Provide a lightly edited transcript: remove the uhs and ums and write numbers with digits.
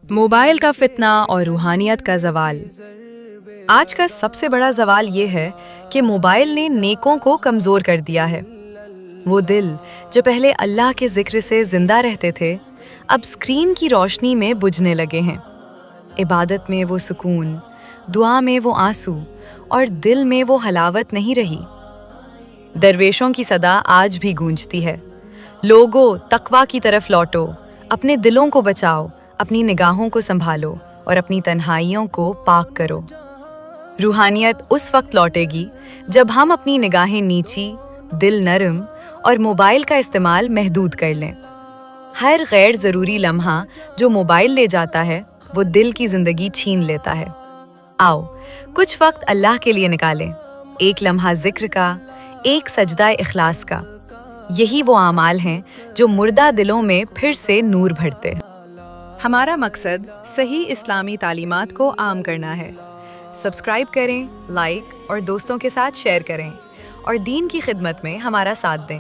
Mobile کا فتنہ اور روحانیت کا زوال۔ آج کا سب سے بڑا زوال یہ ہے کہ موبائل نے نیکوں کو کمزور کر دیا ہے۔ وہ دل جو پہلے اللہ کے ذکر سے زندہ رہتے تھے، اب اسکرین کی روشنی میں بجھنے لگے ہیں۔ عبادت میں وہ سکون، دعا میں وہ آنسو اور دل میں وہ حلاوت نہیں رہی۔ درویشوں کی صدا آج بھی گونجتی ہے، لوگو تقویٰ کی طرف لوٹو، اپنے دلوں کو بچاؤ، اپنی نگاہوں کو سنبھالو اور اپنی تنہائیوں کو پاک کرو۔ روحانیت اس وقت لوٹے گی جب ہم اپنی نگاہیں نیچی، دل نرم اور موبائل کا استعمال محدود کر لیں۔ ہر غیر ضروری لمحہ جو موبائل لے جاتا ہے، وہ دل کی زندگی چھین لیتا ہے۔ آؤ کچھ وقت اللہ کے لیے نکالیں، ایک لمحہ ذکر کا، ایک سجدہ اخلاص کا۔ یہی وہ اعمال ہیں جو مردہ دلوں میں پھر سے نور بھرتے ہیں۔ ہمارا مقصد صحیح اسلامی تعلیمات کو عام کرنا ہے۔ سبسکرائب کریں، لائک اور دوستوں کے ساتھ شیئر کریں اور دین کی خدمت میں ہمارا ساتھ دیں۔